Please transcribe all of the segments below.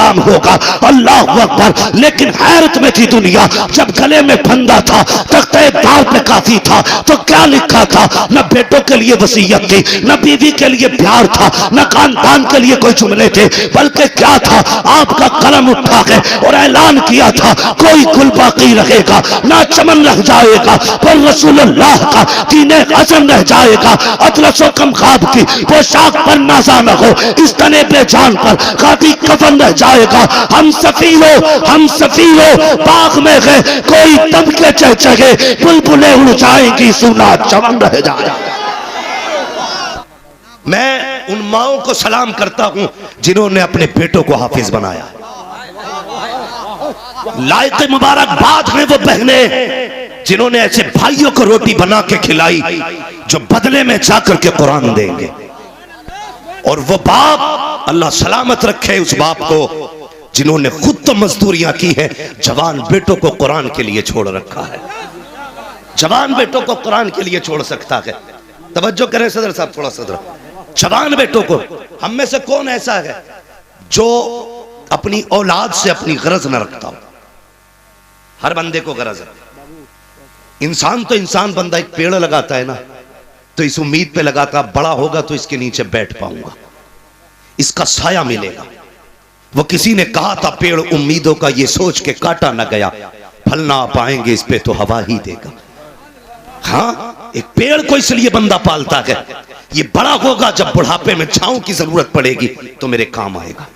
काम होगा। अल्लाह अकबर। लेकिन हैरत में थी दुनिया, जब गले में फंदा था, तख्ते दाव पे काफी था, तो क्या लिखा था? न बेटों के लिए वसीयत थी, न बीवी के लिए प्यार था, न खानदान के लिए कोई जुमले थे, बल्कि क्या था? आपका कलम उठा है और ऐलान किया था, कोई गुल बाकी रहेगा ना, चमन रह जाएगा, पर रसूलुल्लाह का दीने हसन रह जाएगा। अतलसो कम खाब की पोशाक पर नाजा न हो, इस तने पे जान पर खाती कफन रह जाएगा। हम सफीरो बाग में गए, कोई तब के चहचहे, बुलबुलें उड़ जाएंगी, सुना चमन रह जाएगा। मैं उन माओं को सलाम करता हूं जिन्होंने अपने बेटों को हाफिज बनाया। लायक मुबारकबाद हैं वो बहने जिन्होंने ऐसे भाइयों को रोटी बना के खिलाई जो बदले में जाकर के कुरान देंगे। और वो बाप, अल्लाह सलामत रखे उस बाप को जिन्होंने खुद तो मजदूरियां की है, जवान बेटों को कुरान के लिए छोड़ रखा है। जवान बेटों को कुरान के लिए छोड़ सकता है। तवज्जो करें सदर साहब, थोड़ा सदर। जवान बेटों को, हम में से कौन ऐसा है जो अपनी औलाद से अपनी गरज न रखता हो? हर बंदे को गरज है। इंसान तो इंसान, बंदा एक पेड़ लगाता है ना, तो इस उम्मीद पे लगाता, बड़ा होगा तो इसके नीचे बैठ पाऊंगा, इसका साया मिलेगा। वो किसी ने कहा था, पेड़ उम्मीदों का ये सोच के काटा न गया, फल ना पाएंगे इस पे तो हवा ही देगा। हाँ, एक पेड़ को इसलिए बंदा पालता है, ये बड़ा होगा, जब बुढ़ापे में छांव की जरूरत पड़ेगी तो मेरे काम आएगा।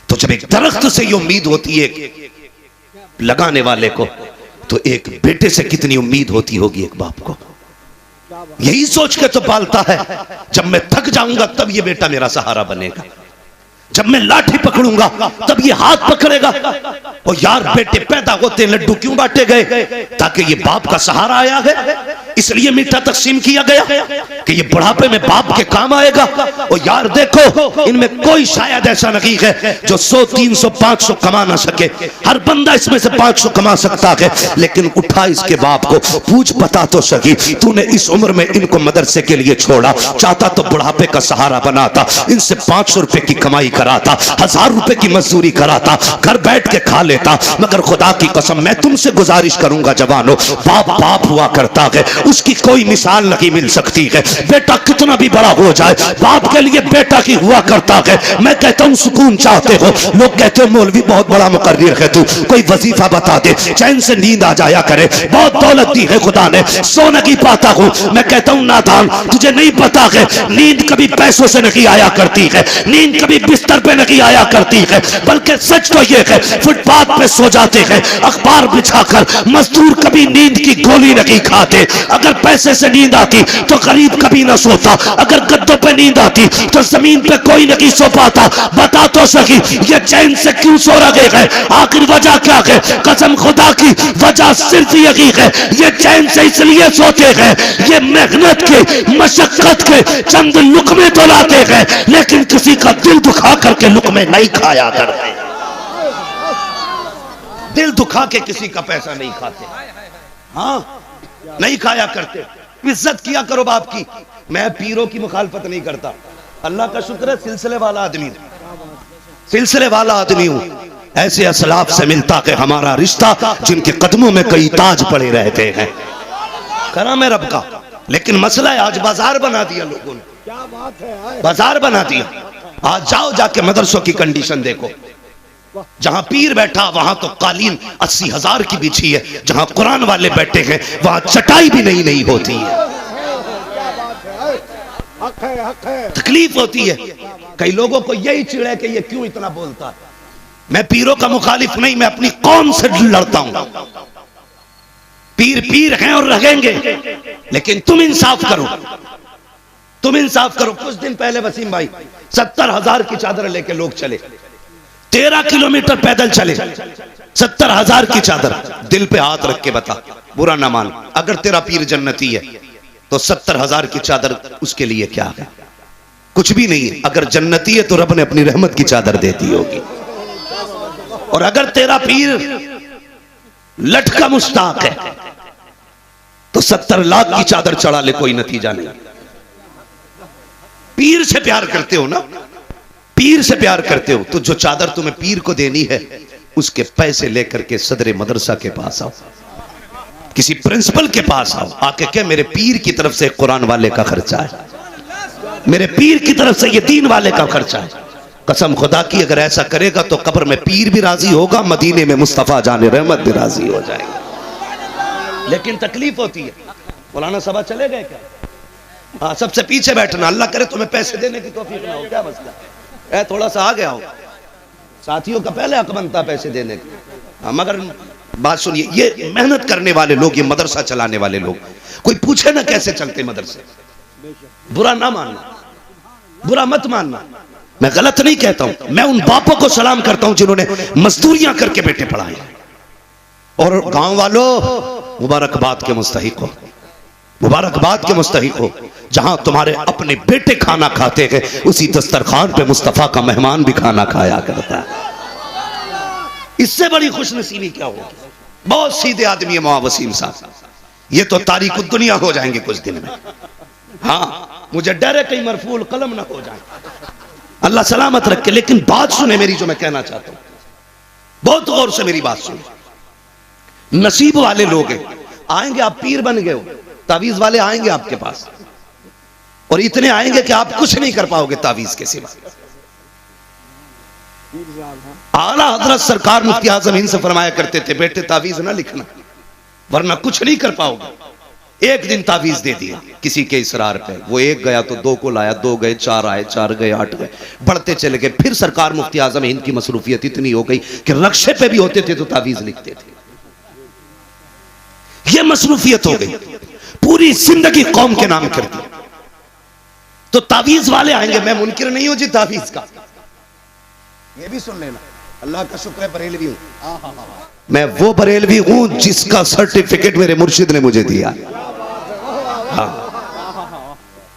तो जब एक दरख्त से ये उम्मीद होती है लगाने वाले को, तो एक बेटे से कितनी उम्मीद होती होगी एक बाप को। यही सोच के तो पालता है, जब मैं थक जाऊंगा तब ये बेटा मेरा सहारा बनेगा, जब मैं लाठी पकड़ूंगा तब ये हाथ पकड़ेगा। और यार, बेटे पैदा होते लड्डू क्यों बांटे गए? ताकि ये बाप का सहारा आया है, इसलिए मीठा तकसीम किया गया कि ये बुढ़ापे में बाप के काम आएगा। और यार देखो, इनमें कोई शायद ऐसा नहीं है जो 100, 300, 500 कमा ना सके। हर बंदा इसमें से 500 कमा सकता है, लेकिन उठा इसके बाप को, पूछ बता तो सही, तूने इस उम्र में इनको मदरसे के लिए छोड़ा, चाहता तो बुढ़ापे का सहारा बनाता, इनसे 500 रुपए की कमाई कराता, 1000 रुपए की मजदूरी कराता, घर बैठ के खा लेता। मगर खुदा की कसम, मैं तुमसे गुजारिश करूंगा जवानों, बाप बाप हुआ करता है, उसकी कोई मिसाल नहीं मिल सकती है। बेटा कितना भी बड़ा हो जाए, बाप के लिए बेटा ही हुआ करता है। मैं कहता हूं सुकून चाहते हो, लोग कहते हो मौलवी बहुत बड़ा मुकर्रिर है तू, कोई वजीफा बता दे, चैन से नींद आ जाया करे, बहुत दौलत दी है खुदा ने, सो नहीं पाता हूं। मैं कहता हूं नादान, तुझे नहीं पता है नींद कभी पैसों से नहीं आया करती है, नींद कभी बिस्तर पे नहीं आया करती है, बल्कि सच तो यह है फुटपाथ पे सो जाते हैं अखबार बिछाकर। मजदूर कभी नींद की गोली नहीं खाते। अगर पैसे से नींद आती तो गरीब कभी ना सोता, अगर गद्दों पे नींद आती तो जमीन पे कोई नहीं सो पाता। बता तो सकी ये चैन से क्यों सो रहे हैं? आखिर वजह क्या है? कसम खुदा की वजह सिर्फ यही है, ये चैन से इसलिए सोते हैं, ये मेहनत के मशक्कत के चंद लुकमे तो लाते हैं, लेकिन किसी का दिल दुखा करके लुकमे नहीं खाया करते। दिल दुखा के किसी का पैसा नहीं खाते, हाँ नहीं खाया करते। इज्जत किया करो बाप की। मैं पीरों की मुखालफत नहीं करता, अल्लाह का शुक्र है सिलसिले वाला आदमी, सिलसिले वाला आदमी हूं। ऐसे असलाफ से मिलता है हमारा रिश्ता जिनके कदमों में कई ताज पड़े रहते हैं, करम है रब का। लेकिन मसला है आज बाजार बना दिया लोगों ने, क्या बात है, बाजार बना दिया। आज जाओ जाके मदरसों की कंडीशन देखो, जहां पीर बैठा वहां तो कालीन 80,000 की बिछी है, जहां कुरान वाले बैठे हैं वहां चटाई भी नहीं होती है। तकलीफ होती है। कई लोगों को यही चिड़ है कि ये क्यों इतना बोलता है। मैं पीरों का मुखालिफ नहीं, मैं अपनी कौम से लड़ता हूं। पीर पीर हैं और रहेंगे, लेकिन तुम इंसाफ करो, तुम इंसाफ करो। कुछ दिन पहले वसीम भाई 70,000 की चादर लेके लोग चले, 13 किलोमीटर पैदल चले, 70,000 की चादर। दिल पे हाथ रख के बता, बुरा ना मान, अगर तेरा पीर जन्नती है तो 70,000 की चादर उसके लिए क्या है? कुछ भी नहीं है। अगर जन्नती है तो रब ने अपनी रहमत की चादर दे दी होगी। और अगर तेरा पीर लटका मुश्ताक है तो 70 लाख की चादर चढ़ा ले, कोई नतीजा नहीं। पीर से प्यार करते हो ना, पीर से प्यार करते हो तो जो चादर तुम्हें पीर को देनी है उसके पैसे लेकर के सदर मदरसा के पास आओ, किसी प्रिंसिपल के पास आओ, आके क्या मेरे पीर की तरफ से कुरान वाले का खर्चा है, मेरे पीर की तरफ से ये दीन वाले का खर्चा है। कसम खुदा की अगर ऐसा करेगा तो कब्र में पीर भी राजी होगा, मदीने में मुस्तफा जाने रहमत भी राजी हो जाएगा। लेकिन तकलीफ होती है। मौलाना सभा चले गए क्या? हाँ, सबसे पीछे बैठना, अल्लाह करे तुम्हें पैसे देने की तौफीक ना हो, क्या मसला है? थोड़ा सा आ गया हो, साथियों का पहले हक बनता पैसे देने का। हाँ, मगर बात सुनिए, ये मेहनत करने वाले लोग, ये मदरसा चलाने वाले लोग, कोई पूछे ना कैसे चलते मदरसे, बुरा ना मानना, बुरा मत मानना, मैं गलत नहीं कहता हूं। मैं उन बापों को सलाम करता हूं जिन्होंने मजदूरियां करके बेटे पढ़ाए। और गांव वालों, मुबारकबाद के मुस्तहिक हो, मुबारकबाद के मुस्तहिक हो। जहां तुम्हारे अपने बेटे खाना खाते हैं उसी दस्तरखान पे मुस्तफा का मेहमान भी खाना खाया करता है। इससे बड़ी खुशनसीबी क्या होगी? बहुत सीधे आदमी है मौला वसीम साहब, ये तो तारीख दुनिया हो जाएंगे कुछ दिन में। हाँ, मुझे डर है कहीं मरफूल कलम ना हो जाए, अल्लाह सलामत रखे। लेकिन बात सुने मेरी, जो मैं कहना चाहता हूं, बहुत गौर से मेरी बात सुने। नसीब वाले लोग हैं, आएंगे, आप पीर बन गए हो, तावीज वाले आएंगे आपके पास, और इतने आएंगे कि आप कुछ नहीं कर पाओगे तावीज के सिवा। आला हजरत सरकार मुफ्ती आजम हिंद से फरमाया करते थे, बेटे तावीज ना लिखना वरना कुछ नहीं कर पाओगे। एक दिन तावीज दे दिया किसी के इसरार पे, वो एक गया तो दो को लाया, दो गए, चार आए, चार गए, आठ गए, बढ़ते चले गए। फिर सरकार मुफ्ती आजम हिंद की मसरूफियत इतनी हो गई कि रक्शे पे भी होते थे तो तावीज लिखते थे। ये मसरूफियत हो गई, पूरी जिंदगी कौम के नाम कर दी। तो तावीज वाले आएंगे, मैं मुनकिर नहीं हूं जी तावीज का, ये भी सुन लेना, अल्लाह का शुक्र है बरेलवी हूं, मैं वो बरेलवी हूं जिसका सर्टिफिकेट मेरे मुर्शिद ने मुझे दिया। हाँ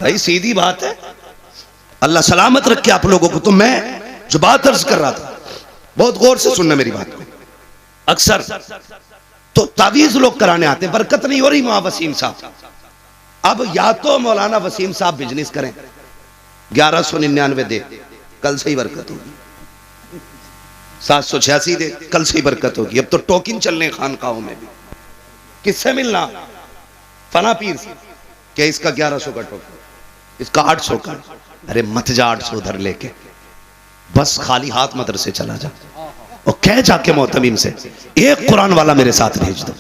भाई, सीधी बात है, अल्लाह सलामत रखे आप लोगों को। तो मैं जो बात अर्ज कर रहा था, बहुत गौर से सुनना मेरी बात को। अक्सर तो तावीज लोग कराने आते हैं, बरकत नहीं हो रही मौला वसीम साहब। अब या तो मौलाना वसीम साहब बिजनेस करें, 1199 दे, कल से ही बरकत होगी, 786 दे, कल से ही बरकत होगी। अब तो टोकन चलने खानकाहों में भी, किससे मिलना? फना पीर से, क्या इसका 1100 का टोकन, इसका 800 का। अरे मत जा 800 उधर लेके, बस खाली हाथ मदरसे चला जा और कह जाके मोहतमीम से, एक कुरान वाला मेरे साथ भेज दो,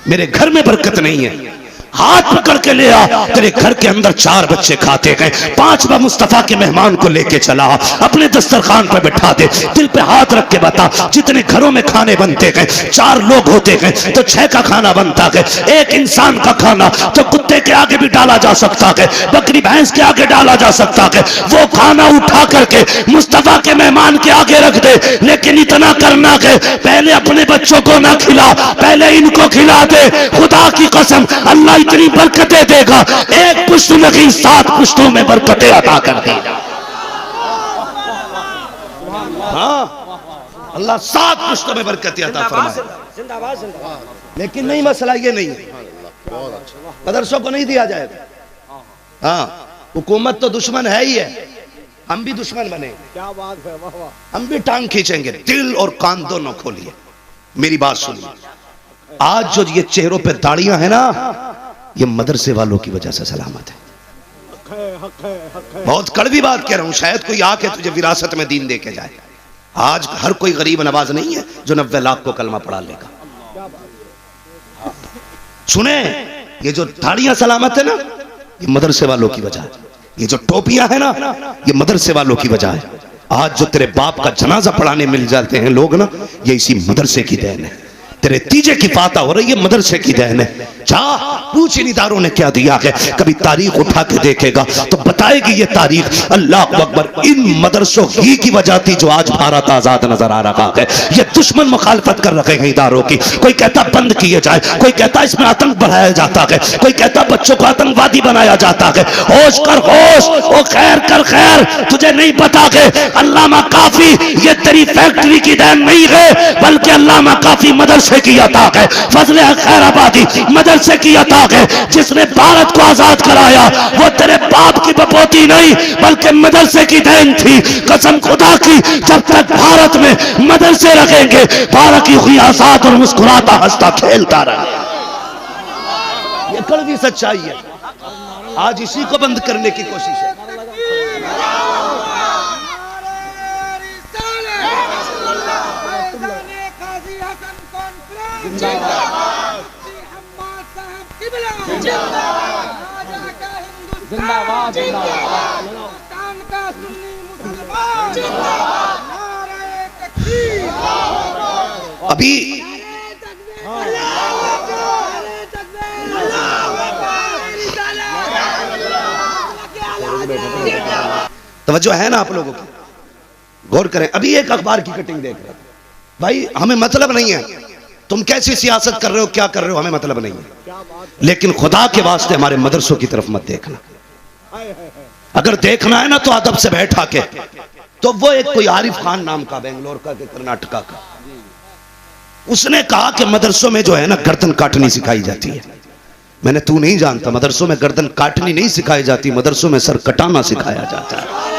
मेरे घर में बरकत नहीं है, हाथ पकड़ के ले आ। तेरे घर के अंदर 4 बच्चे खाते गए, 5वां मुस्तफा के मेहमान को लेके चला, अपने दस्तरखान पर बैठा दे, दिल पे हाथ रख के बता, जितने घरों में खाने बनते गए, 4 लोग होते गए तो 6 का खाना बनता गए। एक इंसान का खाना तो कुत्ते के आगे भी डाला जा सकता है, बकरी भैंस के आगे डाला जा सकता है, वो खाना उठा करके मुस्तफा के मेहमान के आगे रख दे। लेकिन इतना करना कि पहले अपने बच्चों को ना खिला, पहले इनको खिला दे। खुदा की कसम, अल्लाह इतनी बरकतें देगा, एक पुश्त नहीं 7 पुश्तों में बरकतें अता कर देगा। हाँ, अल्लाह 7 पुश्तों में बरकतें अता फरमाएगा। लेकिन नहीं, मसला ये नहीं है, मदरसों को नहीं दिया जाएगा। हाँ, हुकूमत तो दुश्मन है ही है, हम भी दुश्मन बने, क्या बात है, हम भी टांग खींचेंगे। दिल और कान दोनों खोलिए, मेरी बात सुनिए। आज जो ये चेहरों पे दाढ़ियां है ना, ये मदरसे वालों की वजह से सलामत है। बहुत कड़वी बात कह रहा हूं, शायद कोई आके तुझे विरासत में दीन दे के जाए। आज हर कोई गरीब नवाज नहीं है जो 90 लाख को कलमा पढ़ा लेगा। सुने, ये जो दाढ़ियां सलामत है ना, ये मदरसे वालों की वजह है। ये जो टोपियां है ना, ये मदरसे वालों की वजह है। आज जो तेरे बाप का जनाजा पढ़ाने मिल जाते हैं लोग ना, ये इसी मदरसे की देन है। तेरे तीजे की फाता हो रही है, मदरसे की देन है। जा पूछ इन इदारों ने क्या दिया है, कभी तारीख उठा के देखेगा तो बताएगी ये तारीख। अल्लाह अकबर, इन मदरसों ही की वजह थी जो आज भारत आजाद नजर आ रहा है। ये दुश्मन मुखालफत कर रखे हैं इदारों की। कोई कहता बंद किए जाए, कोई कहता इसमें आतंक बढ़ाया जाता है, कोई कहता बच्चों को आतंकवादी बनाया जाता है। होश कर होश, ओ खैर कर खैर, तुझे नहीं पता कि अल्लामा काफी ये तेरी फैक्ट्री की देन नहीं है, बल्कि अल्लामा काफी मदरसे की अता है। फजले खैराबादी मदरसे मदरसे की अता है। जिसने भारत को आजाद कराया वो तेरे बाप की बपोती नहीं बल्कि मदरसे की देन थी। कसम खुदा की, जब तक भारत में मदरसे रखेंगे भारत की हुई आजाद और मुस्कुराता हंसता खेलता रहे। ये कड़वी सच्चाई है। आज इसी को बंद करने की कोशिश है। अभी तवज्जो है ना आप लोगों की? गौर करें। अभी एक अखबार की कटिंग देख रहे हैं भाई, हमें मतलब नहीं है तुम कैसी सियासत कर रहे हो, क्या कर रहे हो, हमें मतलब नहीं है, लेकिन खुदा के वास्ते हमारे मदरसों की तरफ मत देखना। अगर देखना है ना तो अदब से बैठा के। तो वो एक कोई आरिफ खान नाम का बेंगलोर का, कर्नाटका का, उसने कहा कि मदरसों में जो है ना गर्दन काटनी सिखाई जाती है। मैंने तू नहीं जानता, मदरसों में गर्दन काटनी नहीं सिखाई जाती, मदरसों में सर कटाना सिखाया जाता है।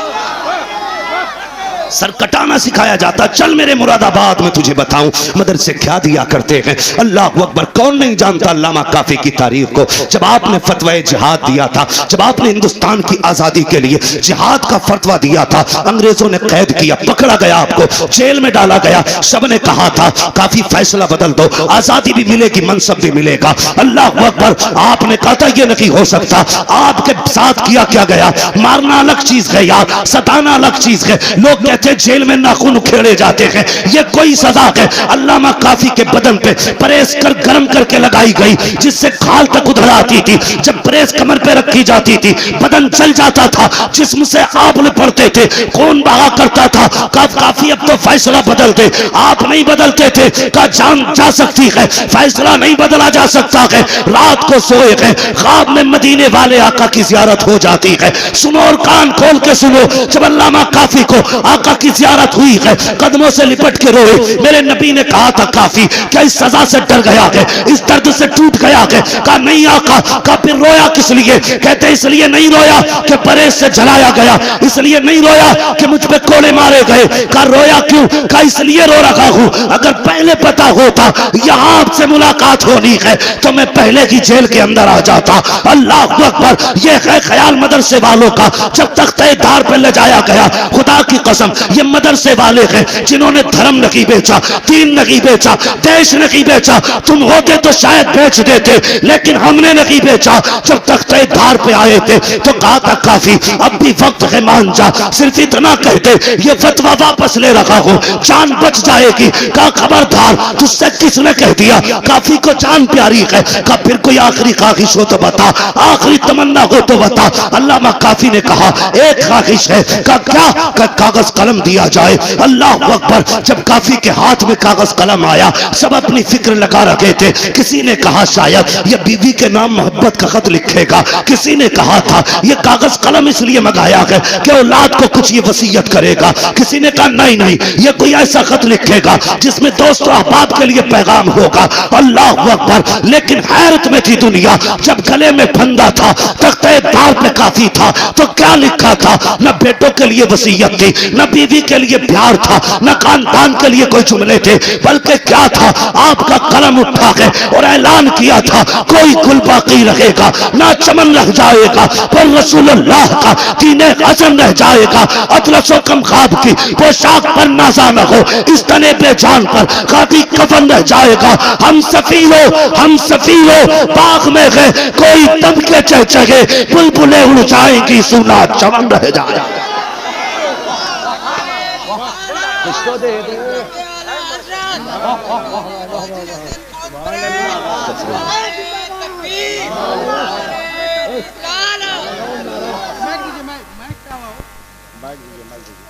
सर कटाना सिखाया जाता। चल मेरे मुरादाबाद में तुझे बताऊं मदरसे क्या दिया करते हैं। अल्लाह अकबर। कौन नहीं जानता अल्लामा काफी की तारीख को। जब आपने फतवा जिहाद दिया था, जब आपने हिंदुस्तान की आजादी के लिए जिहाद का फतवा दिया था, अंग्रेजों ने कैद किया, पकड़ा गया, आपको जेल में डाला गया। सब ने कहा था काफी फैसला बदल दो, आजादी भी मिलेगी, मनसब भी मिलेगा। अल्लाह अकबर। आपने कहा था यह नहीं हो सकता। आपके साथ किया क्या गया? मारना अलग चीज है यार, सताना अलग चीज है। लोग जेल में नाखून उखेड़े जाते हैं, ये कोई सजा है? अल्लामा काफी के बदन पे प्रेस कर गर्म करके लगाई गई, जिससे खाल तक उधर आती थी। जब प्रेस कमर पे रखी जाती थी बदन चल जाता था, जिस्म से आंवले पड़ते थे, खून बहा करता था। काफी अब तो फैसला बदलते, आप नहीं बदलते थे। का जान जा सकती है, फैसला नहीं बदला जा सकता है। रात को सोए हैं, ख्वाब में मदीने वाले आका की जियारत हो जाती है। सुनो और कान खोल के सुनो। जब अल्लामा काफी को आका की जियारत हुई है, कदमों से लिपट के रोए। मेरे नबी ने कहा था काफी क्या इस सजा से डर गया है, इस दर्द से टूट गया है? कहा नहीं आका। कहा फिर रोया किस लिए? कहते इसलिए नहीं रोया कि परेश से जलाया गया, इसलिए नहीं रोया कि मुझ पे कोड़े मारे गए। कहा रोया क्यों? कहा इसलिए रो रखा हूं, अगर पहले पता होता यहां आपसे मुलाकात होनी है तो मैं पहले ही जेल के अंदर आ जाता। अल्लाह अकबर। यह है ख्याल मदरसे वालों का। जब तक तय धार पर ले जाया गया, खुदा की कसम ये मदरसे वाले हैं जिन्होंने धर्म नहीं बेचा, दीन नहीं बेचा, देश नहीं बेचा। तुम होते तो शायद बेच देते, लेकिन हमने नहीं बेचा। जब तक तय धार पे आए थे तो कहा था काफी अब भी वक्त है, मान जा। सिर्फ इतना कहते ये फतवा वापस ले रखा हो, जान बच जाएगी। कहा खबरदार, तुझसे किसने कह दिया काफी को जान प्यारी है? कहा फिर कोई आखिरी ख्वाहिश हो तो बता, आखिरी तमन्ना हो तो बता। अल्लामा काफी ने कहा एक ख्वाहिश है। कहा क्या? कागज कलम दिया जाए। अल्लाह अकबर। जब काफी के हाथ में कागज कलम आया, सब अपनी फिक्र लगा रखे थे। किसी ने कहा शायद ये बीवी के नाम मोहब्बत का खत लिखेगा, किसी ने कहा था ये कागज कलम इसलिए मंगाया है कि औलाद को कुछ ये वसीयत करेगा, किसी ने कहा नहीं नहीं ये कोई ऐसा खत लिखेगा जिसमें दोस्तों अहबाब के लिए पैगाम होगा। अल्लाह अकबर। लेकिन हैरत में थी दुनिया, जब गले में फंदा था, तख्ते दार पे काफी था, तो क्या लिखा था? न बेटों के लिए वसीयत थी, न बीवी के लिए प्यार था, न खानदान के लिए कोई जुमले थे, बल्कि क्या था? आपका कलम उठा है और ऐलान किया था कोई गुल बाकी रहेगा, ना चमन रह जाएगा, पर रसूलुल्लाह का दीन हसन रह जाएगा। अतलसो कम खाब की पोशाक पर नाजा न हो, इस तने पे जान पर खाकी कफन रह जाएगा। हम सफीलो बाग में गए, कोई दम के चहचहे, बुलबुलें उड़ जाएंगी, सुना चमन रह जाएगा।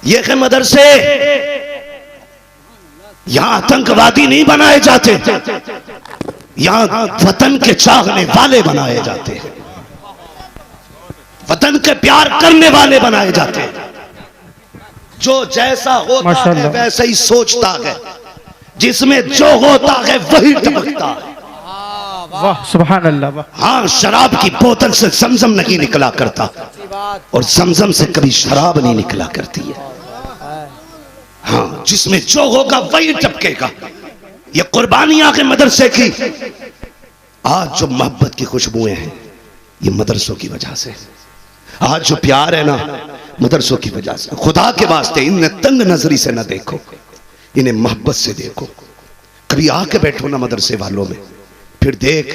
ये है मदरसे, यहां आतंकवादी नहीं बनाए जाते, यहां वतन के चाहने वाले बनाए जाते हैं, वतन के प्यार करने वाले बनाए जाते हैं। जो जैसा होता है वैसे ही सोचता है, जिसमें जो होता है वही टपकता है, वाह सुभान अल्लाह वाह। हाँ, शराब की बोतल से जमजम नहीं निकला करता और जमजम से कभी शराब नहीं निकला करती है। हाँ, जिसमें जो होगा वही टपकेगा। ये कुर्बानियां के मदरसे की, आज जो मोहब्बत की खुशबुएं हैं ये मदरसों की वजह से। आज जो प्यार है ना, मदरसों की वजह से। खुदा के वास्ते इन्हें तंग नजरी से ना देखो, इन्हें मोहब्बत से देखो। कभी आके बैठो ना मदरसे वालों में, फिर देख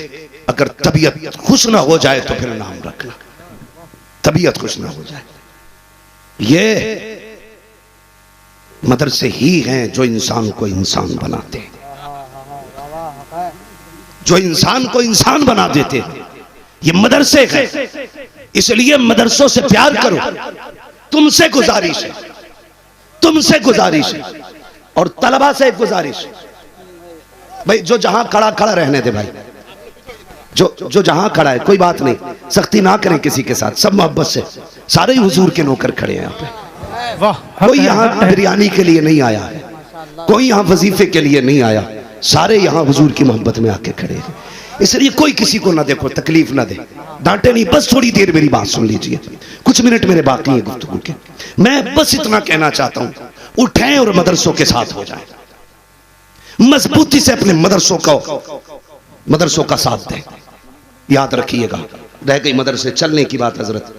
अगर तबीयत खुश ना हो जाए तो फिर नाम रखना। तबीयत खुश ना हो जाए, ये मदरसे ही हैं जो इंसान को इंसान बनाते हैं, जो इंसान को इंसान बना देते हैं। ये मदरसे हैं, इसलिए मदरसों से प्यार करो। तुमसे गुजारिश है, तुमसे गुजारिश है, और तलबा से एक गुजारिश, भाई जो जहां खड़ा खड़ा रहने दे भाई, जो जहां खड़ा है कोई बात नहीं, सख्ती ना करें किसी के साथ, सब मोहब्बत से। सारे ही हुजूर के नौकर खड़े हैं यहाँ पे। वाह, कोई यहाँ बिरयानी के लिए नहीं आया है, कोई यहाँ वजीफे के लिए नहीं आया, सारे यहाँ हुजूर की मोहब्बत में आके खड़े हैं। इसलिए कोई किसी को ना देखो, तकलीफ ना दे, डांटे नहीं। बस थोड़ी देर मेरी बात सुन लीजिए, कुछ मिनट मेरे बाकी हैं गुफ्तगू के। मैं बस इतना कहना चाहता हूं, उठें और मदरसों के साथ हो जाएं, मजबूती से अपने मदरसों का साथ दें। याद रखिएगा, रह गई मदरसे चलने की बात हजरत,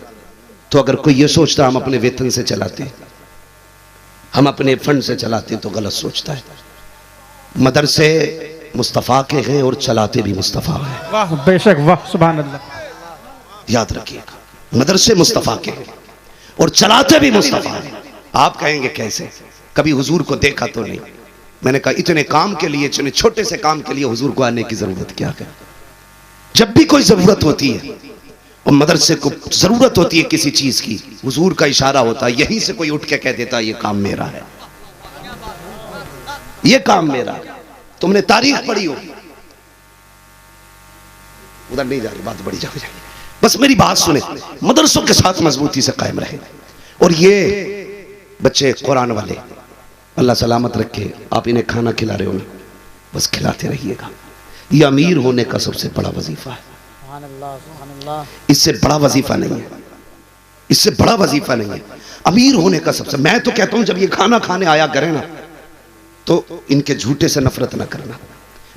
तो अगर कोई ये सोचता हम अपने वेतन से चलाते, हम अपने फंड से चलाते, तो गलत सोचता है। मदरसे मुस्तफ़ा के हैं और चलाते भी मुस्तफ़ा हैं। वाह बेशक, वाह सुभान अल्लाह। याद रखिएगा, मदरसे मुस्तफ़ा के हैं और चलाते भी मुस्तफ़ा हैं। आप कहेंगे कैसे, कभी हुजूर को देखा तो नहीं। मैंने कहा इतने काम के लिए, इतने छोटे से काम के लिए हुजूर को आने की जरूरत क्या है। जब भी कोई जरूरत होती है और मदरसे को जरूरत होती है किसी चीज की, हुजूर का इशारा होता है, यहीं से कोई उठ के कह देता ये काम मेरा है, ये काम मेरा है। तुमने तारीख पढ़ी होगी, उधर नहीं जा रही बात, बड़ी जा रही। बस मेरी बात सुने, मदरसों के साथ मजबूती से कायम रहे। और ये बच्चे कुरान वाले, अल्लाह सलामत रखे, आप इन्हें खाना खिला रहे हो ना, बस खिलाते रहिएगा। ये अमीर होने का सबसे बड़ा वजीफा है, इससे बड़ा वजीफा नहीं है, इससे बड़ा वजीफा नहीं है अमीर होने का सबसे। मैं तो कहता हूं जब ये खाना खाने आया करें ना, तो इनके झूठे से नफरत ना करना,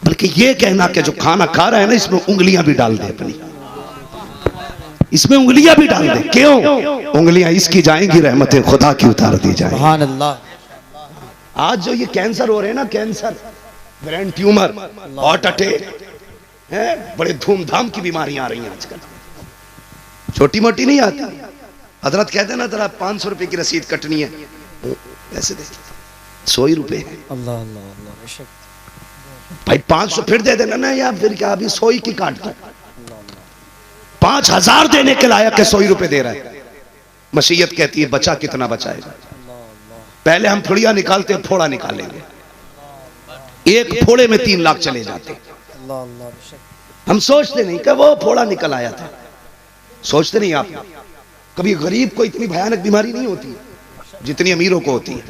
बल्कि ये कहना कि जो खाना खा रहा है ना, इसमें उंगलियां भी डाल दे अपनी, इसमें उंगलियां भी डाल दे। क्यों? उंगलियां इसकी जाएंगी, रहमतें खुदा की उतार दी जाएंगी। आज जो ये कैंसर हो रहे हैं ना, cancer, brain tumour, heart attack, बड़े धूमधाम की बीमारियां आ रही हैं आजकल, छोटी मोटी नहीं आती। हजरत कहते ना जरा 500 रुपए की रसीद कटनी है, ऐसे दे 100 रुपए भाई, 500 फिर दे देना ना, या फिर क्या अभी 100 की काट दो। 5000 देने के लायक है, 100 रुपए दे रहा है। मशीयत कहती है बचा कितना बचाएगा। पहले हम फुड़िया निकालते, फोड़ा निकालेंगे, एक फोड़े में 3 लाख चले जाते। हम सोचते नहीं कि वो फोड़ा निकल आया था, सोचते नहीं आप। कभी गरीब को इतनी भयानक बीमारी नहीं होती जितनी अमीरों को होती है।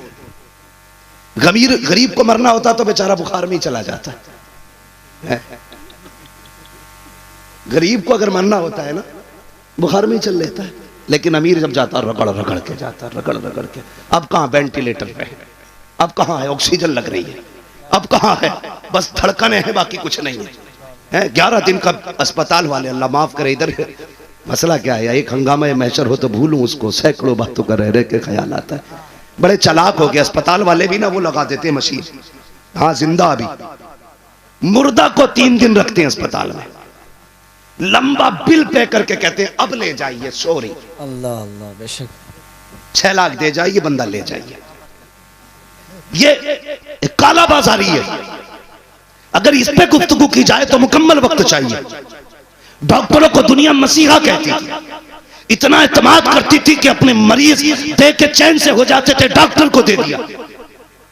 गरीब को मरना होता तो बेचारा बुखार में ही चला जाता है। गरीब को अगर मरना होता है ना, बुखार में ही चल लेता है, लेकिन अमीर जब जाता रगड़ रगड़ के जाता, रगड़ रगड़ के। अब कहां वेंटिलेटर पे है, अब कहां है ऑक्सीजन लग रही है, अब कहां है बस धड़कने हैं, बाकी कुछ नहीं है। 11 दिन का अस्पताल वाले, अल्लाह माफ करे। इधर मसला क्या है, एक हंगामा महशर हो तो भूलूं उसको, सैकड़ों बातों का रह रह के ख्याल आता है। बड़े चालाक हो गए अस्पताल वाले भी ना, वो लगा देते हैं मशीन, हाँ जिंदा अभी, मुर्दा को 3 दिन रखते हैं अस्पताल में, लंबा बिल पे करके कहते हैं अब ले जाइए, सॉरी अल्लाह अल्लाह बेशक 6 लाख दे जाइए, बंदा ले जाइए। ये काला बाजारी है। अगर इस पे गुफ्तगू की जाए तो मुकम्मल वक्त चाहिए। डॉक्टरों को दुनिया मसीहा कहती थी, इतना एतमाद करती थी कि अपने मरीज देख के चैन से हो जाते थे, डॉक्टर को दे दिया।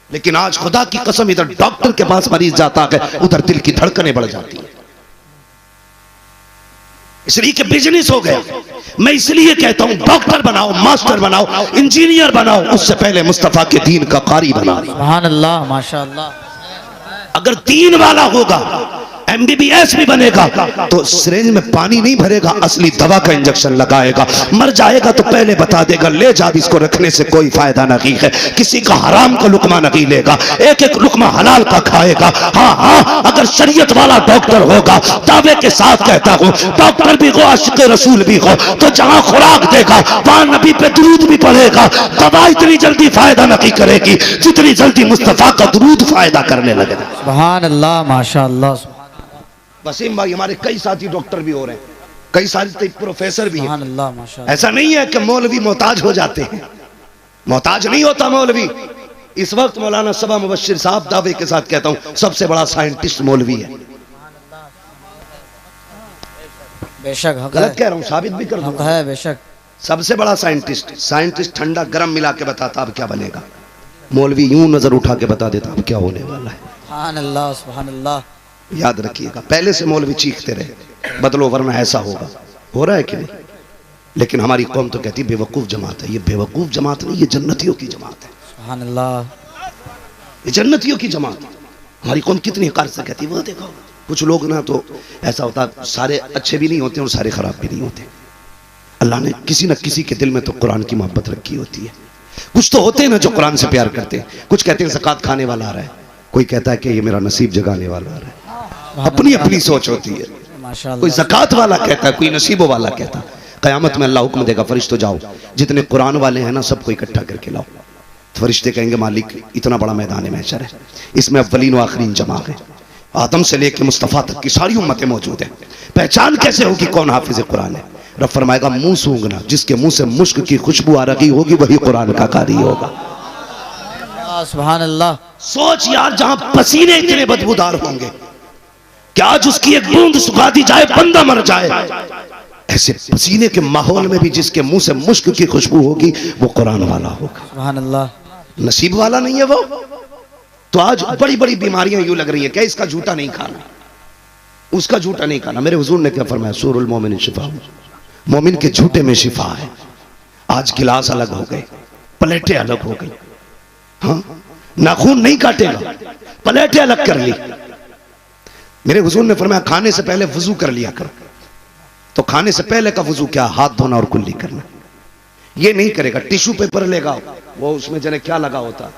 लेकिन आज खुदा की कसम, इधर डॉक्टर के पास मरीज जाता है, उधर दिल की धड़कनें बढ़ जाती है, इसलिए कि बिजनेस हो गया। मैं इसलिए कहता हूं डॉक्टर बनाओ, मास्टर बनाओ, इंजीनियर बनाओ, उससे पहले मुस्तफा के दीन का कारी बनाओ। सुभान अल्लाह, माशाअल्लाह। अगर दीन वाला होगा, MBBS भी बनेगा तो सिरेंज में पानी नहीं भरेगा, असली दवा का इंजेक्शन लगाएगा। मर जाएगा तो पहले बता देगा ले जा, इसको रखने से कोई फायदा नहीं है। किसी का हराम का लुकमा नहीं लेगा, एक एक लुकमा हलाल का खाएगा। हाँ हाँ, अगर शरीयत वाला डॉक्टर होगा, दावे के साथ कहता हूँ, डॉक्टर भी हो आशिक रसूल भी हो, तो जहां खुराक देगा वहां नबी पे दुरूद भी पड़ेगा। दवा इतनी जल्दी फायदा नहीं करेगी जितनी जल्दी मुस्तफा का दुरूद फायदा करने लगेगा। सुभान अल्लाह, माशाअल्लाह। वसीम भाई, हमारे कई साथी डॉक्टर भी हो रहे हैं, कई साथी प्रोफेसर भी हैं। सुभान अल्लाह, माशाअल्लाह। ऐसा नहीं है कि मौलवी मोहताज हो जाते हैं, मोहताज नहीं होता मौलवी। इस वक्त मौलाना सबा मुबश्शिर साहब दावे के साथ कहता हूं सबसे बड़ा साइंटिस्ट मौलवी है। बेशक गलत कह रहा हूं, साबित भी कर दूंगा। है बेशक सबसे बड़ा साइंटिस्ट ठंडा गर्म मिला के बताता अब क्या बनेगा। मौलवी यूं नजर उठा के बता देता अब क्या होने वाला है। सुभान अल्लाह, सुभान अल्लाह। याद रखिएगा, पहले से मौलवी चीखते रहे बदलो वरना ऐसा होगा। हो रहा है कि नहीं? लेकिन हमारी कौम तो कहती बेवकूफ जमात है। ये बेवकूफ जमात नहीं, ये जन्नतियों की जमात है। सुभान अल्लाह, ये जन्नतियों की जमात। हमारी कौम कितनी कार से कहती, वो देखो कुछ लोग ना तो ऐसा होता, सारे अच्छे भी नहीं होते और सारे खराब भी नहीं होते। अल्लाह ने किसी न किसी के दिल में तो कुरान की मोहब्बत रखी होती है। कुछ तो होते हैं ना जो कुरान से प्यार करते हैं। कुछ कहते हैं ज़कात खाने वाला आ रहा है, कोई कहता है कि ये मेरा नसीब जगाने वाला आ रहा है। अपनी अपनी सोच होती है। माशाअल्लाह। कोई ज़कात वाला कहता है, कोई नसीबों वाला कहता है। क़यामत में अल्लाह हुक्म देगा, फरिश्तों जाओ, जितने कुरान वाले हैं ना सबको इकट्ठा करके लाओ। फरिश्ते कहेंगे मालिक इतना बड़ा मैदान महशर है, इसमें अव्वलीन व आखिरीन जमा है, आदम से लेकर मुस्तफ़ा तक की सारी उम्मतें मौजूद हैं। पहचान कैसे होगी कौन हाफिज कुरान है? रब फरमाएगा मुंह सूंघना, जिसके मुंह से मुश्क की खुशबू आ रही होगी वही कुरान का कारी होगा। सुभान अल्लाह। सोच यार, जहां पसीने इतने बदबूदार होंगे कि आज उसकी एक बूंद सुखा दी जाए बंदा मर जाए, ऐसे पसीने के माहौल में भी जिसके मुंह से मुश्क की खुशबू होगी वो कुरान वाला होगा। सुभान अल्लाह। नसीब वाला नहीं है वो। तो आज बड़ी बड़ी बीमारियां यूं लग रही है, क्या इसका झूठा नहीं खाना, उसका झूठा नहीं खाना। मेरे हुजूर ने क्या फरमाया, सूरुल मोमिन शिफा, मोमिन के झूठे में शिफा है। आज गिलास अलग हो गए, प्लेटें अलग हो गई। हाँ, नाखून नहीं काटेगा, प्लेटें अलग कर ली। मेरे हुजूर ने फरमाया खाने से पहले वजू कर लिया करो। तो खाने से पहले का वजू क्या? हाथ धोना और कुल्ली करना। ये नहीं करेगा, टिश्यू पेपर लेगा, वो उसमें जने क्या लगा होता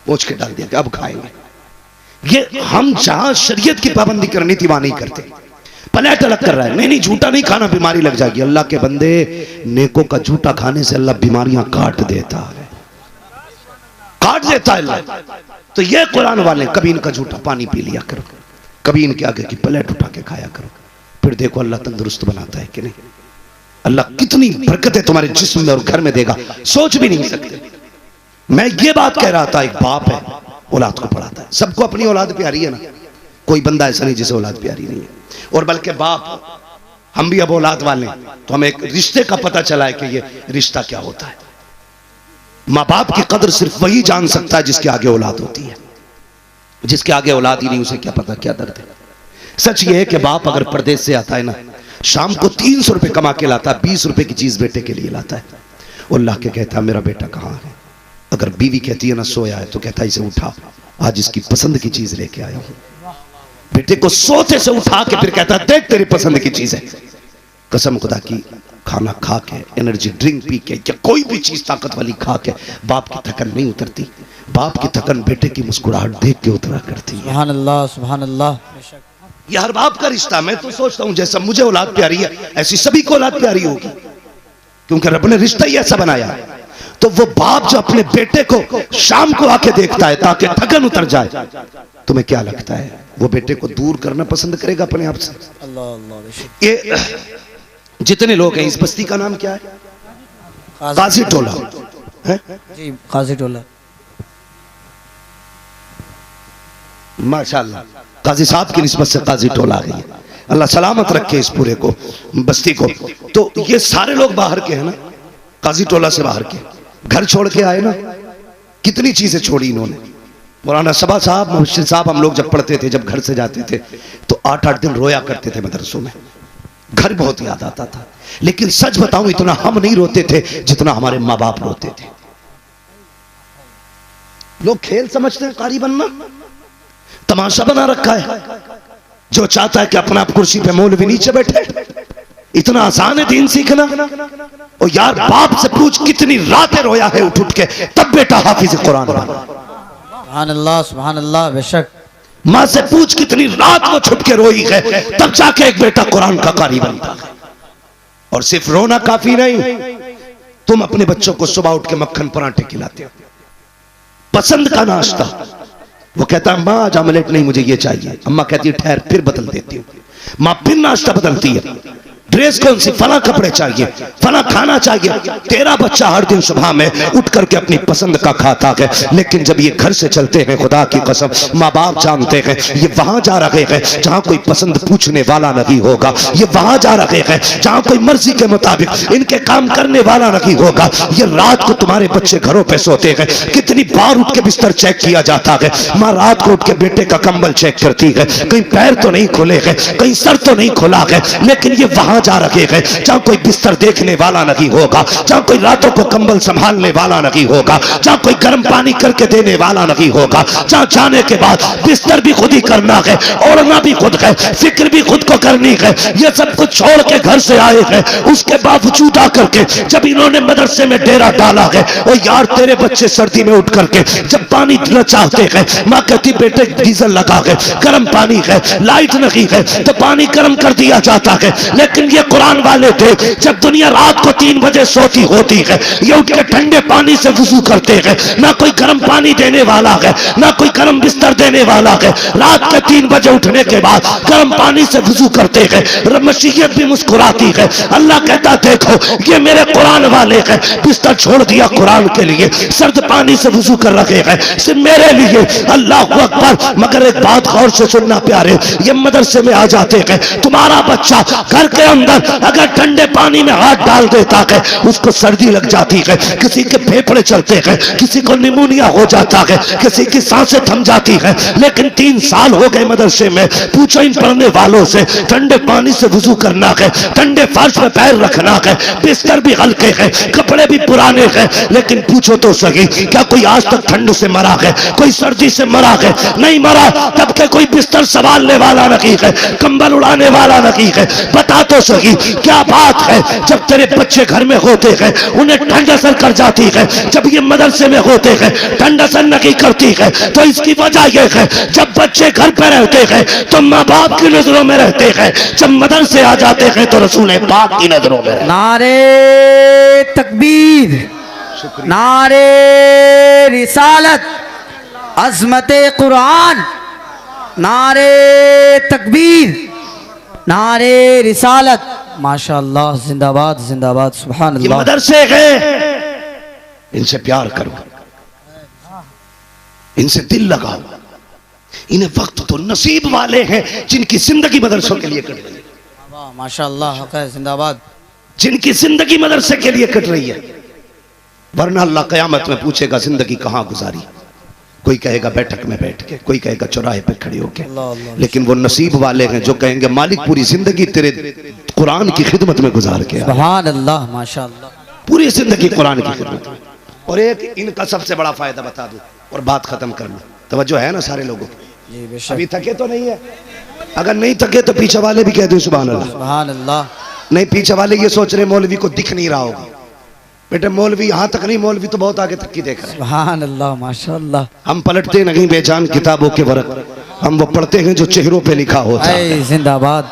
पोंछ के डाल दिया कि अब खाएंगे। ये हम जहां शरीयत की पाबंदी करनी थी वहां नहीं करते, प्लेट अलग कर रहा है। नहीं झूठा नहीं खाना, बीमारी लग जाएगी। अल्लाह के बंदे, नेकों का झूठा खाने से अल्लाह बीमारियां काट देता है, काट देता है अल्लाह। तो ये कुरान वाले कभी इनका झूठा पानी पी लिया करो, कभी इनके आगे की प्लेट उठा के खाया करो, फिर देखो अल्लाह तंदुरुस्त बनाता है कि नहीं। अल्लाह कितनी बरकतें तुम्हारे जिस्म में और घर में देगा, सोच भी नहीं सकते। मैं ये बात कह रहा था, एक बाप है औलाद को पढ़ाता है, सबको अपनी औलाद प्यारी है ना, कोई बंदा ऐसा नहीं जिसे औलाद प्यारी नहीं है। और बल्कि बाप, हम भी अब औलाद वाले हैं, तो हमें एक रिश्ते का पता चला है कि ये रिश्ता क्या होता है। माँ बाप की कदर सिर्फ वही जान सकता है जिसके आगे औलाद होती है। जिसके आगे औलाद ही नहीं, उसे क्या पता क्या दर्द है। सच ये है कि बाप अगर परदेश से आता है ना, शाम को 300 रुपए कमा के लाता है, 20 रुपए की चीज बेटे के लिए लाता है, और ला के कहता है मेरा बेटा कहाँ है। अगर बीवी कहती है ना सोया है, तो कहता है इसे उठा, आज इसकी पसंद की चीज लेके आया हूं। बेटे को सोते से उठा के फिर कहता है देख तेरी पसंद की चीज है। कसम खुदा की, खाना खा के, एनर्जी ड्रिंक पी के, या कोई भी चीज ताकत वाली खा के बाप की थकन नहीं उतरती। बाप की थकन बेटे की मुस्कुराहट देख के उतरा करती है। सुभान अल्लाह, सुभान अल्लाह। ये हर बाप का रिश्ता। मैं तो सोचता हूं जैसा मुझे औलाद प्यारी है ऐसी सभी को औलाद प्यारी होगी, क्योंकि रब ने रिश्ता ही ऐसा बनाया है। तो वो बाप जो अपने बेटे को शाम को आके देखता है ताकि थकन उतर जाए, तुम्हें क्या लगता है वो बेटे को दूर करना पसंद करेगा अपने आप से? अल्लाह अल्लाह। ये जितने लोग हैं, इस बस्ती का नाम क्या है? काजी टोला है जी, काजी टोला। माशाल्लाह, काजी साहब की निस्बत से काजी टोला आ गई है। अल्लाह सलामत रखे इस पूरे को, बस्ती को। तो ये सारे लोग बाहर के हैं ना, काजी टोला से बाहर के, घर छोड़ के आए ना, कितनी चीजें छोड़ी इन्होंने। मौलाना सबा साहब, मुबश्शिर साहब, हम लोग जब पढ़ते थे, जब घर से जाते थे तो 8-8 दिन रोया करते थे मदरसों में। घर बहुत याद आता था, लेकिन सच बताऊं इतना हम नहीं रोते थे जितना हमारे माँ बाप रोते थे। लोग खेल समझते हैं कारी बनना, तमाशा बना रखा है। जो चाहता है कि अपना आप कुर्सी पे मौलवी नीचे बैठे, इतना आसान है दीन सीखना। और यार बाप से पूछ कितनी रातें रोया है उठ उठ के, तब बेटा हाफिज कुरान बना। सुभान अल्लाह, बेशक। माँ से पूछ कितनी रात वो छुप के रोई है, तब जाके एक बेटा कुरान का कारी बनता है। और सिर्फ रोना काफी नहीं, तुम अपने बच्चों को सुबह उठ के मक्खन पराठे खिलाते हो, पसंद का नाश्ता। वो कहता है माँ आज ऑमलेट नहीं, मुझे ये चाहिए। अम्मा कहती है ठहर, फिर बदल देती हूँ। माँ फिर नाश्ता बदलती है, ड्रेस कौन सी, फला कपड़े चाहिए, फला खाना चाहिए। तेरा बच्चा हर दिन सुबह में उठ करके अपनी पसंद का खाता है, लेकिन जब ये घर से चलते हैं, खुदा की कसम माँ बाप जानते हैं ये वहां जा रहे हैं जहां कोई पसंद पूछने वाला नहीं होगा। ये वहां जा रहे हैं जहां कोई मर्जी के मुताबिक इनके काम करने वाला नहीं होगा। ये रात को तुम्हारे बच्चे घरों पे सोते हैं, कितनी बार उठ के बिस्तर चेक किया जाता है। माँ रात को उठ के बेटे का कंबल चेक करती है, कहीं पैर तो नहीं खुले हैं, कहीं सर तो नहीं खुला है। लेकिन ये वहां जा रखे हैं जहां कोई बिस्तर देखने वाला नहीं होगा, जहां कोई रातों को कंबल संभालने वाला नहीं होगा, जहां कोई गर्म पानी करके देने वाला नहीं होगा, जहां जाने के बाद बिस्तर भी खुद ही करना है, ओढ़ना भी खुद है, फिक्र भी खुद को करनी है। ये सब कुछ छोड़ के घर से आए हैं, उसके बावजूद आकर के जब इन्होंने मदरसे में डेरा डाला है, और यार तेरे बच्चे सर्दी में उठ करके जब पानी पीना चाहते हैं, माँ कहती बेटे डीजल लगा है, गर्म पानी है, लाइट नहीं है, तो पानी गर्म कर दिया जाता है। लेकिन ये कुरान वाले थे, जब दुनिया रात को 3 बजे सोती होती है, ये उठ के ठंडे पानी से वुजू करते हैं। ना कोई गर्म पानी देने वाला है, ना कोई गर्म बिस्तर देने वाला है। रात के 3 बजे उठने के बाद गर्म पानी से वुजू करते हैं। मसीहत भी मुस्कुराती है। अल्लाह कहता देखो ये मेरे कुरान वाले हैं, बिस्तर छोड़ दिया कुरान के लिए, सर्द पानी से वुजू कर रखे हैं सिर्फ मेरे लिए। अल्लाह अकबर। मगर एक बात गौर से सुनना प्यारे, ये मदरसे में आ जाते हैं, तुम्हारा बच्चा घर के अंदर अगर ठंडे पानी में हाथ डाल देता है, उसको सर्दी लग जाती है, किसी के फेफड़े चलते हैं, किसी को निमोनिया हो जाता है, किसी की सांसें थम जाती है। लेकिन 3 साल हो गए मदरसे में, पूछो इन पढ़ने वालों से, ठंडे पानी से वुजू करना है, ठंडे फर्श पे पैर रखना है, बिस्तर भी हल्के हैं, कपड़े भी पुराने हैं। लेकिन पूछो तो सही, क्या कोई आज तक ठंड से मरा है, कोई सर्दी से मरा है? नहीं मरा। तब के कोई बिस्तर संभालने वाला नहीं है, कंबल उड़ाने वाला नहीं है। बता तो सही क्या बात है? जब तेरे बच्चे घर में होते हैं उन्हें ठंड असर कर जाती है, जब ये मदरसे में होते हैं ठंड असर नहीं करती है। तो इसकी वजह यह है जब बच्चे घर पे रहते हैं तो माँ बाप की नजरों में रहते हैं, जब मदरसे आ जाते हैं तो रसूल पाक की नजरों में। नारे तकबीर, नारे रिसालत, अज़मते कुरान, नारे तकबीर, नारे रिसालत। माशाअल्लाह, जिंदाबाद जिंदाबाद, सुभान ये अल्लाह। मदरसे हैं, इनसे प्यार करो, इनसे दिल लगाओ। इन्हें वक्त तो नसीब वाले हैं जिनकी जिंदगी मदरसों के लिए कट रही है। माशाअल्लाह, हक है, जिंदाबाद। जिनकी जिंदगी मदरसे के लिए कट रही है, वरना अल्लाह कयामत में पूछेगा जिंदगी कहां गुजारी। कोई कहेगा बैठक में बैठ के, कोई कहेगा चौराहे पे खड़े होके। लेकिन वो नसीब वाले हैं जो कहेंगे मालिक पूरी जिंदगी तेरे कुरान की खिदमत में गुजार के। सुभान अल्लाह, माशाअल्लाह, पूरी जिंदगी कुरान की खिदमत में। और एक इनका सबसे बड़ा फायदा बता दूं और बात खत्म कर लो। तवज्जो है ना सारे लोगों की? जी बेशक। अभी थके तो नहीं है? अगर नहीं थके तो पीछे वाले भी कह दो सुभान अल्लाह। सुभान अल्लाह। नहीं, पीछे वाले ये सोच रहे मौलवी को दिख नहीं रहा होगा। बेटे मौलवी यहाँ तक नहीं, मौलवी तो बहुत आगे तक की देख रहे हैं। सुभान अल्लाह, माशाअल्लाह। हम पलटते नहीं बेजान किताबों के वर्क, हम वो पढ़ते हैं जो चेहरों पे लिखा होता है। जिंदाबाद।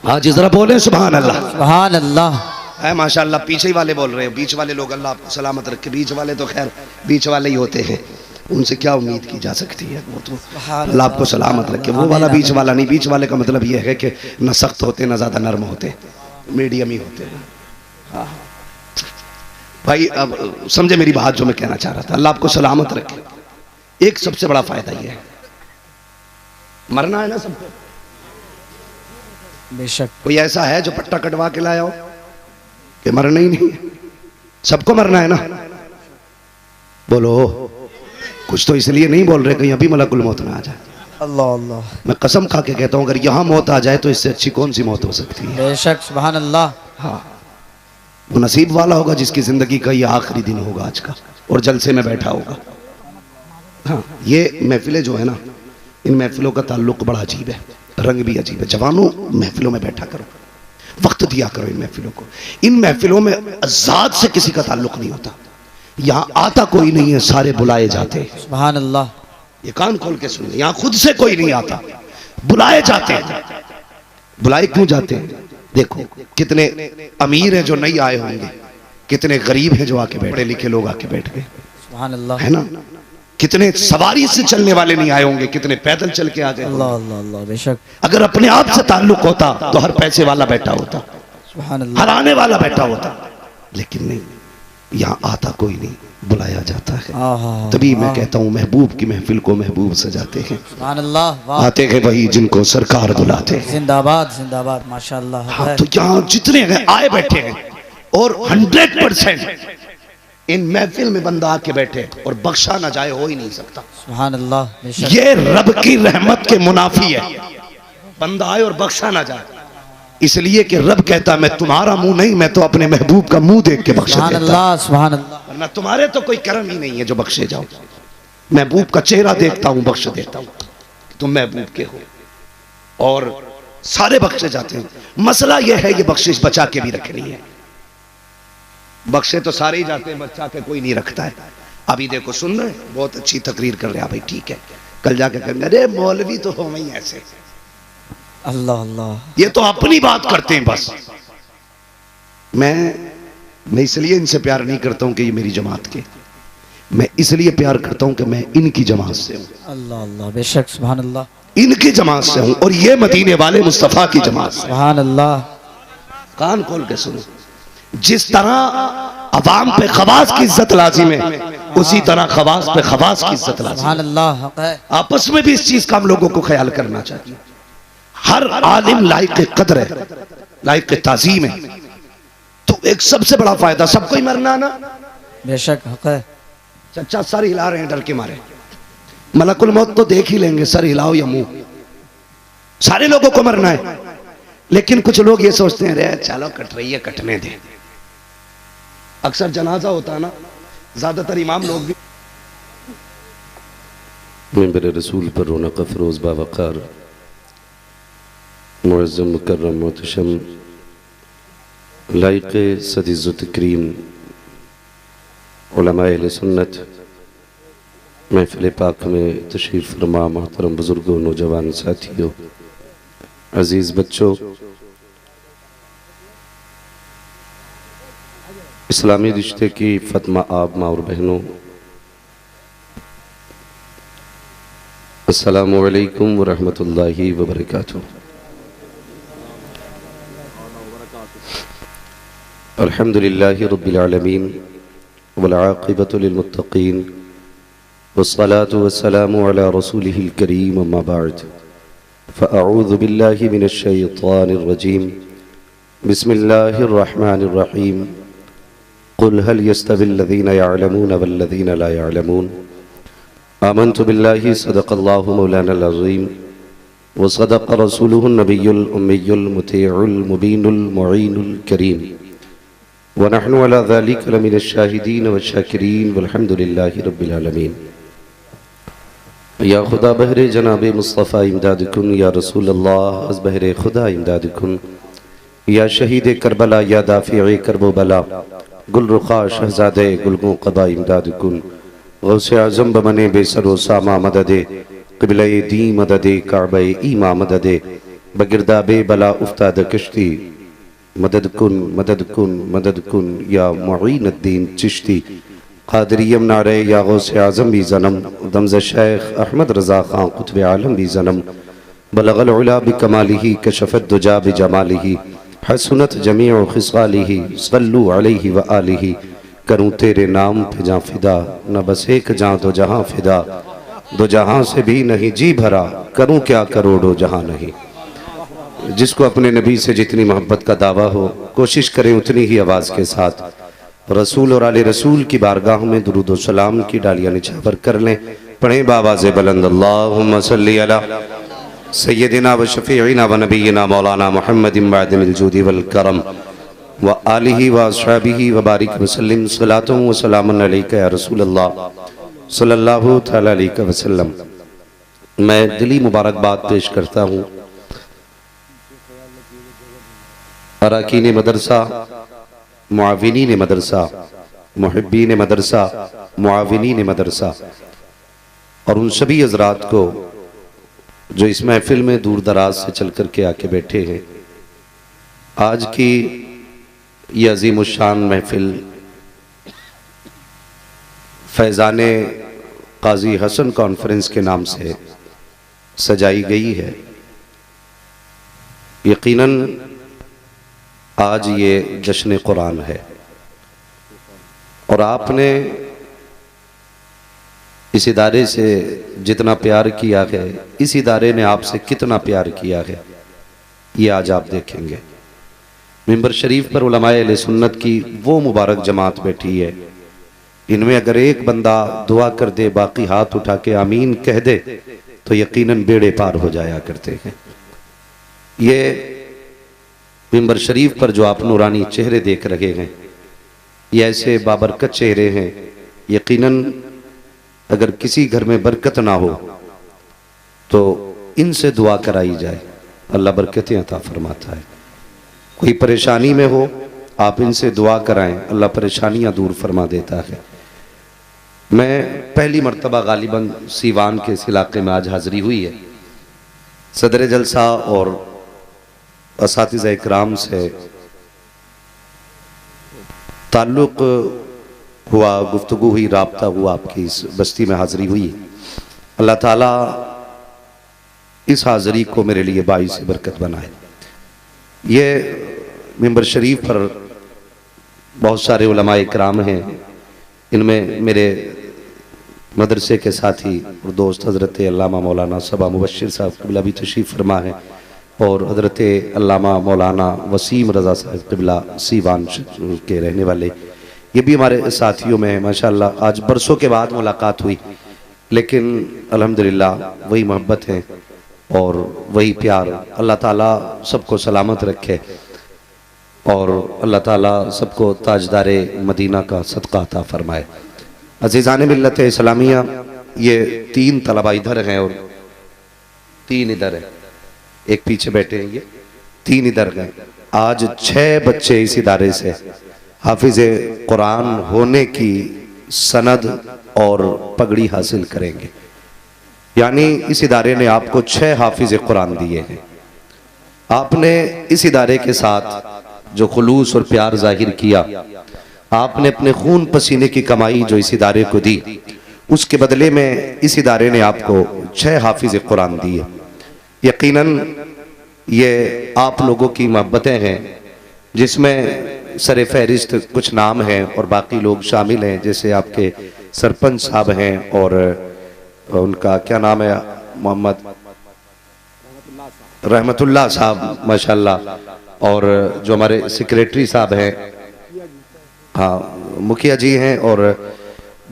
हाँ जी, जरा बोले सुभान अल्लाह। सुभान अल्लाह है माशाअल्लाह। पीछे ही वाले बोल रहे हैं, बीच वाले लोग अल्लाह आपको सलामत रखे। बीच वाले तो खैर बीच वाले ही होते हैं, उनसे क्या उम्मीद की जा सकती है? वो तो अल्लाह आपको सलामत रखे। वो वाला बीच वाला नहीं, बीच वाले का मतलब ये है कि न सख्त होते न ज्यादा नर्म होते, मीडियम ही होते हैं। हाँ भाई, अब समझे मेरी बात जो मैं कहना चाह रहा था। अल्लाह आपको सलामत रखे। एक सबसे बड़ा फायदा ये है, मरना है ना सबको। बेशक। कोई ऐसा है जो पट्टा कटवा के लाया हो कि मरना ही नहीं है? सबको मरना है ना? बोलो। कुछ तो इसलिए नहीं बोल रहे कहीं अभी मलकुल मौत ना आ जाए। अल्लाह अल्लाह। मैं कसम खा के कहता हूं अगर यहां मौत आ जाए तो इससे अच्छी कौन सी मौत हो सकती है? बेशक, सुभान अल्लाह। हाँ, वो नसीब वाला होगा जिसकी जिंदगी का ये आखिरी दिन होगा आज का, और जलसे में बैठा होगा। हाँ, ये महफिलें जो है ना, इन महफिलों का ताल्लुक बड़ा अजीब है। रंग भी अजीब है। जवानों, महफिलों में बैठा करो, वक्त दिया करो इन महफिलों को। इन महफिलों में ज़ात से किसी का ताल्लुक नहीं होता। यहाँ आता कोई नहीं है, सारे बुलाए जाते हैं। सुभान अल्लाह। ये कान खोल के सुन, यहाँ खुद से कोई नहीं आता, बुलाए जाते हैं। बुलाए क्यों जाते हैं? देखो कितने अमीर हैं जो नहीं आए होंगे, कितने गरीब हैं जो आके बैठे, लिखे लोग आके बैठ गए, सुभान अल्लाह। है ना। कितने सवारी से चलने वाले नहीं आए होंगे, कितने पैदल चल के आ गए। अल्लाह अल्लाह अल्लाह, बेशक। अगर अपने आप से ताल्लुक होता तो हर पैसे वाला बैठा होता, सुभान अल्लाह। हर आने वाला बैठा होता, लेकिन नहीं, यहाँ आता कोई नहीं, बुलाया जाता है। तभी मैं कहता हूँ महबूब की महफिल को महबूब सजाते हैं। सुभान अल्लाह, वाह। आते हैं वही जिनको सरकार बुलाते हैं। जिंदाबाद जिंदाबाद, माशाअल्लाह। हाँ, तो यहाँ जितने हैं आए बैठे हैं, और 100% इन महफिल में बंदा आके बैठे और बख्शा ना जाए, हो ही नहीं सकता। सुभान अल्लाह, बेशक। ये रब की रहमत के मुनाफी है, बंदा आए और बख्शा ना जाए, इसलिए कि रब कहता मैं तुम्हारा मुंह नहीं, मैं तो अपने महबूब का मुंह देख के बख्शा सुभान देता। अल्लाह, सुभान अल्लाह। वरना तुम्हारे तो कोई करम ही नहीं है जो बख्शे जाओ। महबूब का चेहरा देखता हूं, बख्श देता हूं, तुम महबूब के हो, और सारे बख्शे जाते हैं। मसला यह है ये बख्शिश बचा के भी रखनी है। बख्शे तो सारे ही जाते हैं, बचा के कोई नहीं रखता है। अभी देखो, सुन रहे, बहुत अच्छी तकरीर कर रहे हैं भाई, ठीक है, कल जाके कहेंगे अरे मौलवी तो हो वही ऐसे। अल्लाह अल्लाह, ये तो अपनी बात करते हैं बस। मैं इसलिए इनसे प्यार नहीं करता हूं कि ये मेरी जमात के, मैं इसलिए प्यार करता हूं कि मैं इनकी जमात से हूं। अल्लाह अल्लाह, बेशक। सुभान अल्लाह, इनकी जमात से हूं, और ये मदीने वाले मुस्तफा की जमात से। सुभान अल्लाह। कान खोल के सुनो, जिस तरह अवाम पे खवास की इज्जत लाजिम है, उसी तरह खवास पे खवास की इज्जत लाजिम सुभान है। अल्लाह, हक है। आपस में भी इस चीज का हम लोगों को ख्याल करना चाहिए। हर आलिम लायक कदर है, लायक ताजीम है। तो एक सबसे बड़ा फायदा, सबको ही मरना ना, बेशक, हक है। चचा सर हिला रहे हैं डर के मारे, मलकुल मौत तो देख ही लेंगे, सर हिलाओ या मुंह, सारे लोगों को मरना है। लेकिन कुछ लोग ये सोचते हैं रे चलो कट रही है, कटने दे। अक्सर जनाजा होता है ना, ज्यादातर इमाम लोग भी मेरे रसूल पर रौनक अफरोज बावकार मुअज़्ज़म मुकर्रम मोहतशम लाइक़ सदीज़ तकरीम उलमाए अहले सुन्नत महफ़िल पाक में तशरीफ़ फरमा मोहतरम बुज़ुर्गों, नौजवान साथियों, अज़ीज़ बच्चों, इस्लामी रिश्ते की फ़ातिमा आप माँ और बहनों, अस्सलामु अलैकुम व रहमतुल्लाहि व बरकातुहू। अल्हम्दुलिल्लाहि रब्बिल आलमीन वल आक़िबतु लिल मुत्तक़ीन वस्सलातु वस्सलामु अला रसूलिहिल करीम, अम्मा बअद, फ़अऊज़ु बिल्लाहि मिनश शैतानिर रजीम, बिस्मिल्लाहिर रहमानिर रहीम। क़ुल हल यस्तविल्लज़ीना यअलमून वल्लज़ीना ला यअलमून। आमन्तु बिल्लाहि सदक़ल्लाहु मौलानल अज़ीम व सदक़ रसूलुहुन नबियुल उम्मियुल मुतीउल मुबीनुल मुईनुल करीम व नहनु अला ज़ालिका लमिनश शाहिदीन व शाकिरीन वल्हम्दुलिल्लाहि रब्बिल आलमीन। या खुदा बहरे जनाबे मुस्तफ़ा इमदाद कुन, या रसूल अल्लाह अज़ बहरे खुदा इमदाद कुन, या शहीद करबला, या दाफ़िए करबो बला, गुल रुखा शहज़ादे गुलगो क़बा इमदाद कुन, गौसे आज़म बमने बेसरो सामा मददे, क़िबले दी मददे, काबे ईमा मददे, बगिरदाबे बला उफ्ताद कश्ती, मदद कुन मदद कुन मदद कुन, या मुईनुद्दीन चिश्ती, क़ादिरियम नारे, या गौसे आज़म भी ज़नम, दमज़ शेख अहमद रज़ा ख़ान क़ुत्ब आलम भी ज़नम, बलगल उला बिकमालिही कशफ़त दुजा बिजमालिही, हसनत जमीउ खिसालिही, सल्लु अलैहि व आलिही। करूँ तेरे नाम पे जाँ फिदा, न बस एक जाँ दो जहाँ फिदा, दो जहाँ से भी नहीं जी भरा, करूँ क्या करोड़ों जहाँ नहीं। जिसको अपने नबी से जितनी मोहब्बत का दावा हो, कोशिश करें उतनी ही आवाज़ के साथ रसूल और आले रसूल की बारगाह में दुरूद व सलाम की डालियाँ निछावर कर लें। पढ़ें बावाज़ बुलंद, अल्लाहुम्मा सल्ली अला सय्यदिना व शफ़ीइना व नबीना मौलाना मुहम्मदिन वादिल जूदी वल करम व आलिही व अस्हाबिही व बारिक वसल्लिम, सलातुं व सलामुन अलैका या रसूल अल्लाह सल्लल्लाहु तआला अलैहि वसल्लम। मैं दिली मुबारकबाद पेश करता हूँ अरकान मदरसा, मुआविनीन मदरसा, मुहिब्बीन मदरसा, मुआविनीन मदरसा और उन सभी हजरात को जो इस महफिल में दूर दराज से चल कर के आके बैठे हैं। आज की ये अजीमुशान महफिल फैज़ान काजी हसन कॉन्फ्रेंस के नाम से सजाई गई है। यकीनन आज ये जश्न कुरान है और आपने इस इदारे से जितना प्यार किया है, इस इदारे ने आपसे कितना प्यार किया है, ये आज आप देखेंगे। मिंबर शरीफ पर उलमाए अहले सुन्नत की वो मुबारक जमात बैठी है, इनमें अगर एक बंदा दुआ कर दे, बाकी हाथ उठा के आमीन कह दे तो यकीनन बेड़े पार हो जाया करते हैं। ये मिंबर शरीफ पर जो आप नूरानी चेहरे देख रहे हैं, ये ऐसे बाबरकत चेहरे हैं। यकीनन अगर किसी घर में बरकत ना हो तो इनसे दुआ कराई जाए, अल्लाह बरकतें अता फरमाता है। कोई परेशानी में हो, आप इनसे दुआ कराएं, अल्लाह परेशानियां दूर फरमा देता है। मैं पहली मर्तबा गालिबन सीवान के इस इलाके में आज हाज़िरी हुई है। सदर जलसा और असातिज़ा इकराम से ताल्लुक़ हुआ, गुफ्तगू हुई, राब्ता हुआ, आपकी इस बस्ती में हाज़िरी हुई। अल्लाह ताला इस हाज़िरी को मेरे लिए बाइस बरकत बनाए। ये मिंबर शरीफ पर बहुत सारे उलमाए इकराम हैं, इनमें मेरे मदरसे के साथी और दोस्त हज़रत अल्लामा मौलाना सबा मुबश्शिर साहब क़िबला भी तशरीफ़ फरमा है और हज़रत अल्लामा मौलाना वसीम रज़ा साहब क़िबला सीवान के रहने वाले, ये भी हमारे साथियों में है। माशाअल्लाह आज बरसों के बाद मुलाकात हुई, लेकिन अल्हम्दुलिल्लाह वही मोहब्बत है और वही प्यार। अल्लाह ताला सबको सलामत रखे और अल्लाह ताला सबको ताजदारे मदीना का सदका अता फरमाए। अज़ीज़ान मिल्लत इस्लामिया, ये 3 तलबा इधर हैं और 3 इधर हैं, एक पीछे बैठे हैं, ये 3 इधर गए। आज 6 बच्चे इस इदारे से हाफिज कुरान होने की सनद और पगड़ी हासिल करेंगे। यानी इस इदारे ने आपको 6 हाफिज कुरान दिए हैं। आपने इस इदारे के साथ जो खुलूस और प्यार जाहिर किया, आपने अपने खून पसीने की कमाई जो इस इदारे को दी, उसके बदले में इस इदारे ने आपको 6 हाफिज कुरान दिए। यकीनन ये आप लोगों की मोहब्बतें हैं, जिसमें सर फहरिस्त कुछ नाम हैं और बाकी लोग शामिल हैं, जैसे आपके सरपंच साहब हैं और उनका क्या नाम है, मोहम्मद रहमतुल्लाह साहब माशाल्लाह, और जो हमारे सेक्रेटरी साहब हैं, हाँ मुखिया जी हैं, और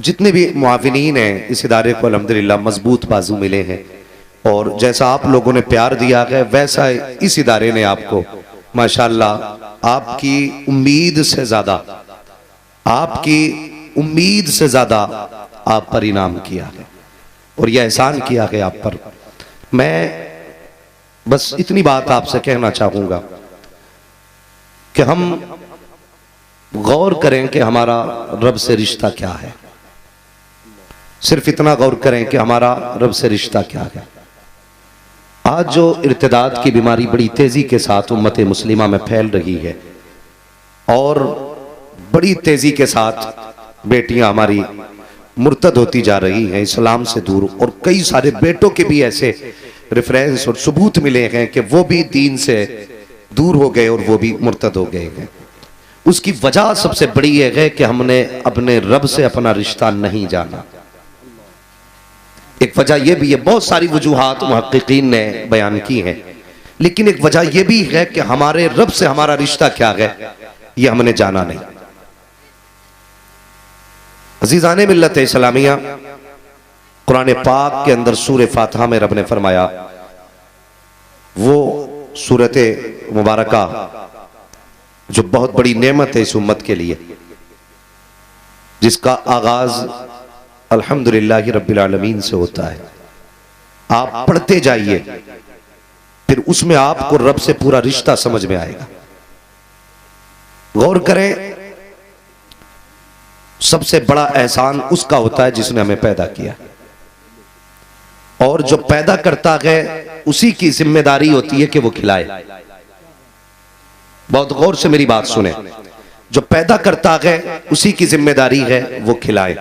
जितने भी मुआविनीन हैं इस इदारे को अल्हम्दुलिल्लाह मजबूत बाजू मिले हैं। और जैसा आप लोगों ने प्यार दिया है, वैसा इस इदारे ने आपको माशाल्लाह आपकी उम्मीद से ज्यादा, आपकी उम्मीद से ज्यादा आप पर इनाम किया है और यह एहसान किया है आप पर। मैं बस इतनी बात आपसे कहना चाहूंगा कि हम गौर करें कि हमारा रब से रिश्ता क्या है। सिर्फ इतना गौर करें कि हमारा रब से रिश्ता क्या है। आज जो इर्तिदाद की बीमारी बड़ी तेजी के साथ उम्मत मुस्लिमा में फैल रही है और बड़ी तेजी के साथ बेटियां हमारी मुर्तद होती जा रही हैं, इस्लाम से दूर, और कई सारे बेटों के भी ऐसे रेफरेंस और सबूत मिले हैं कि वो भी दीन से दूर हो गए और वो भी मुर्तद हो गए हैं। उसकी वजह सबसे बड़ी यह है कि हमने अपने रब से अपना रिश्ता नहीं जाना। एक वजह यह भी है, बहुत सारी वजूहात मुहक्किकीन ने बयान की हैं, लेकिन एक वजह यह भी है कि हमारे रब से हमारा रिश्ता क्या है यह हमने जाना नहीं। अज़ीज़ाने मिल्लत इस्लामिया, कुरान पाक के अंदर सूरह फातिहा में रब ने फरमाया, वो सूरत मुबारका जो बहुत बड़ी नेमत है इस उम्मत के लिए, जिसका आगाज अल्हम्दुलिल्लाह रब्बिल आलमीन से होता है। आप पढ़ते जाइए, फिर उसमें आपको रब से पूरा रिश्ता समझ में आएगा। गौर करें, सबसे बड़ा एहसान उसका होता है जिसने हमें पैदा किया, और जो पैदा करता है उसी की जिम्मेदारी होती है कि वो खिलाए। बहुत गौर से मेरी बात सुने, जो पैदा करता है उसी की जिम्मेदारी है वो खिलाए।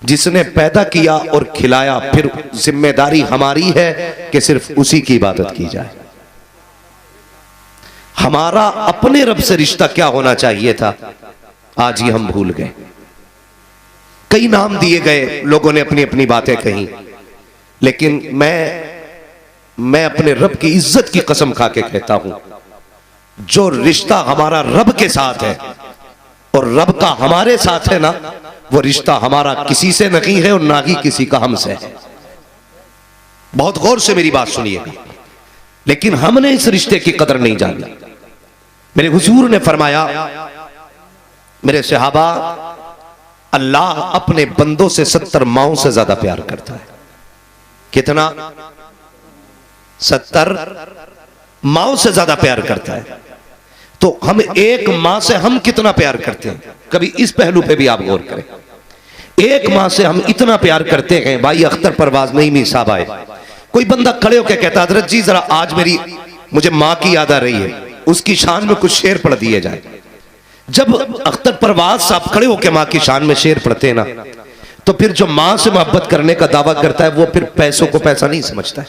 जिसने पैदा किया और खिलाया, फिर जिम्मेदारी हमारी है कि सिर्फ उसी की इबादत की जाए। हमारा अपने रब से रिश्ता क्या होना चाहिए था, आज ये हम भूल गए। कई नाम दिए गए, लोगों ने अपनी अपनी बातें कही, लेकिन मैं अपने रब की इज्जत की कसम खा के कहता हूं, जो रिश्ता हमारा रब के साथ है और रब का हमारे साथ है ना, वो रिश्ता हमारा किसी से नहीं है और ना ही किसी का हमसे है। बहुत गौर से मेरी बात सुनिएगा। लेकिन हमने इस रिश्ते की कदर नहीं जानी। मेरे हुजूर ने फरमाया, मेरे सहाबा, अल्लाह अपने बंदों से 70 माओं से ज्यादा प्यार करता है। कितना? 70 माओं से ज्यादा प्यार करता है। तो हम एक मां से हम कितना प्यार करते हैं, कभी इस पहलू पे भी आप गौर करें। एक मां से हम इतना प्यार करते हैं, भाई अख्तर परवाज नईमी साहब आए, कोई बंदा खड़े होकर कहता हजरत जी जरा आज मुझे मां की याद आ रही है, उसकी शान में कुछ शेर पढ़ दिए जाए। जब अख्तर परवाज साहब खड़े होकर मां की शान में शेर पढ़ते हैं ना, तो फिर जो मां से मोहब्बत करने का दावा करता है वो फिर पैसों को पैसा नहीं समझता है,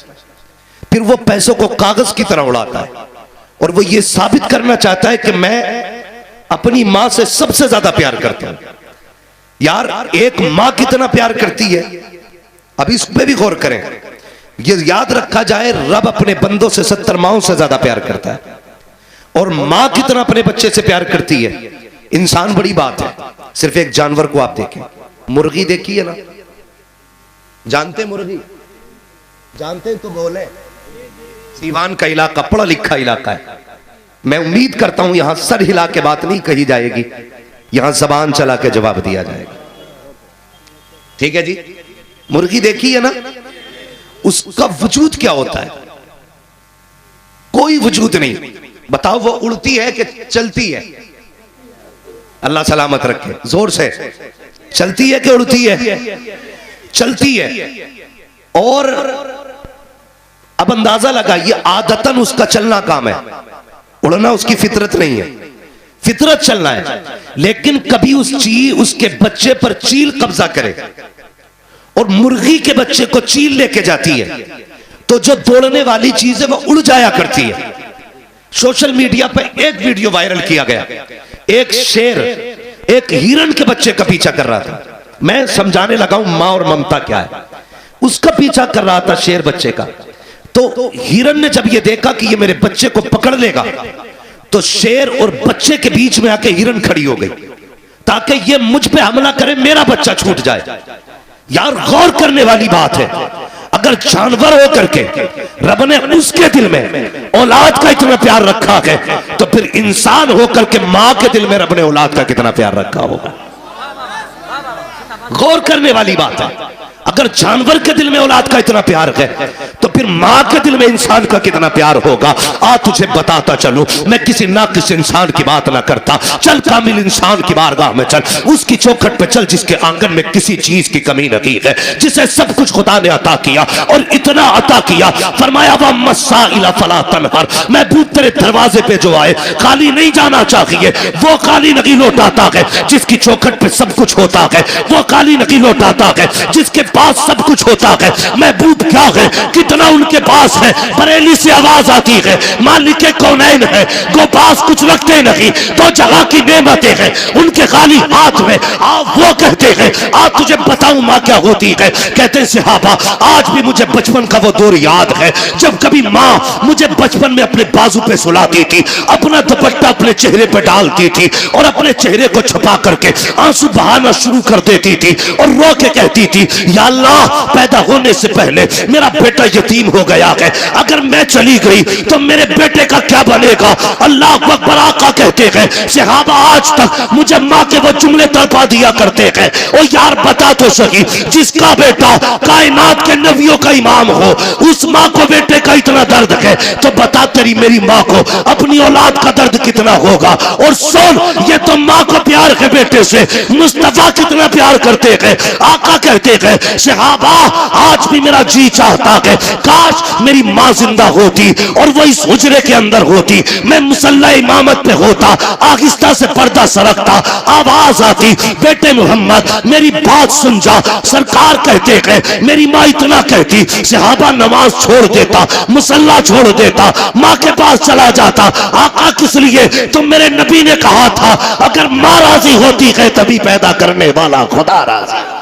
फिर वो पैसों को कागज की तरह उड़ाता है, और वो ये साबित करना चाहता है कि मैं अपनी मां से सबसे ज्यादा प्यार करता हूं। यार, एक मां कितना प्यार करती है, अब इस पे भी गौर करें। ये याद रखा जाए, रब अपने बंदों से 70 माओं से ज्यादा प्यार करता है। और मां कितना अपने बच्चे से प्यार करती है, इंसान बड़ी बात है। सिर्फ एक जानवर को आप देखें, मुर्गी देखी है ना, जानते मुर्गी, जानते तो बोले। सीवान का इलाका पढ़ा लिखा इलाका है। मैं उम्मीद करता हूं यहां सर हिला के बात नहीं कही जाएगी, यहां जबान चला के जवाब दिया जाएगा। ठीक है जी? मुर्गी देखी है ना, उसका वजूद क्या होता है? कोई वजूद नहीं। बताओ वो उड़ती है कि चलती है? अल्लाह सलामत रखे, जोर से। चलती है कि उड़ती है? चलती है। और अब अंदाजा लगाइए, आदतन उसका चलना काम है, उड़ना उसकी फितरत नहीं है। फितरत चलना है, लेकिन कभी उसके बच्चे पर चील कब्जा करे और मुर्गी के बच्चे को चील लेके जाती है, तो जो दौड़ने वाली चीज है वो उड़ जाया करती है। सोशल मीडिया पर एक वीडियो वायरल किया गया, एक शेर एक हिरण के बच्चे का पीछा कर रहा था। मैं समझाने लगा हूं मां और ममता क्या है। उसका पीछा कर रहा था शेर बच्चे का, तो हिरण ने जब ये देखा कि ये मेरे बच्चे को पकड़ लेगा, तो शेर और बच्चे के बीच में आके हिरण खड़ी हो गई ताकि ये मुझ पे हमला करे, मेरा बच्चा छूट जाए। यार, गौर करने वाली बात है। अगर जानवर होकर के रब ने उसके दिल में औलाद का इतना प्यार रखा है, तो फिर इंसान होकर के मां के दिल में रब ने औलाद का कितना प्यार रखा होगा। गौर करने वाली बात है। अगर जानवर के दिल में औलाद का इतना प्यार है, तो फिर मां के दिल में इंसान का कितना प्यार होगा। आ तुझे बताता चलूं, मैं किसी नाकिस इंसान की बात ना करता। चल कामिल इंसान की बारगाह में चल, उसकी चौखट पे चल जिसके आंगन में किसी चीज की कमी नहीं है, जिसे सब कुछ खुदा ने अता किया और इतना अता किया, फरमाया वा मस्साइला फला तनहर, महबूब तेरे दरवाजे पे जो आए खाली नहीं जाना चाहिए। वो खाली नहीं लौटाता है जिसकी चौखट पे सब कुछ होता है, वो खाली नहीं लौटाता है जिसके पास सब कुछ होता है। महबूब क्या है, कितना उनके पास है। बरेली से आवाज आती है, मालिक कौनैन है, वो पास कुछ रखते नहीं, तो जगह की नेमतें हैं उनके खाली हाथ में। आप वो कहते हैं, आज तुझे बताऊं मां क्या होती है। कहते हैं सहाबा, आज भी मुझे बचपन का वो दौर याद है जब कभी मां मुझे बचपन में अपने बाजू पे सुलाती थी, अपना दुपट्टा अपने चेहरे पे डालती थी और अपने चेहरे को छुपा करके आंसू बहाना शुरू कर देती थी और रो के कहती थी, या अल्लाह, पैदा होने से पहले मेरा बेटा यतीम हो गया, आ गए, अगर मैं चली गई तो मेरे बेटे का क्या बनेगा? अल्लाह अकबर। आका कहते हैं सहाबा आज तक मुझे माँ के वो जुमले तड़पा दिया करते हैं, ओ यार बता तो सही, जिसका बेटा कायनात के नबियों का इमाम हो, उस माँ को बेटे का इतना दर्द है, तो बता तेरी मेरी माँ को अपनी औलाद का दर्द कितना होगा। और सुन, ये तो माँ को प्यार है बेटे से, मुस्तफा कितना प्यार करते हैं। आका कहते हैं सहाबा आज भी मेरा जी चाहता है काश मेरी माँ जिंदा होती और वो इस हुजरे के अंदर होती, मैं मुसल्ला इमामत पे होता, आहिस्ता से पर्दा सरकता, आवाज आती बेटे मोहम्मद मेरी बात सुन जा। सरकार कहते हैं मेरी माँ इतना कहती, सहाबा नमाज छोड़ देता, मुसल्ला छोड़ देता, माँ के पास चला जाता। आका किस लिए? तो मेरे नबी ने कहा था अगर माँ राजी होती है तभी पैदा करने वाला खुदा राजी।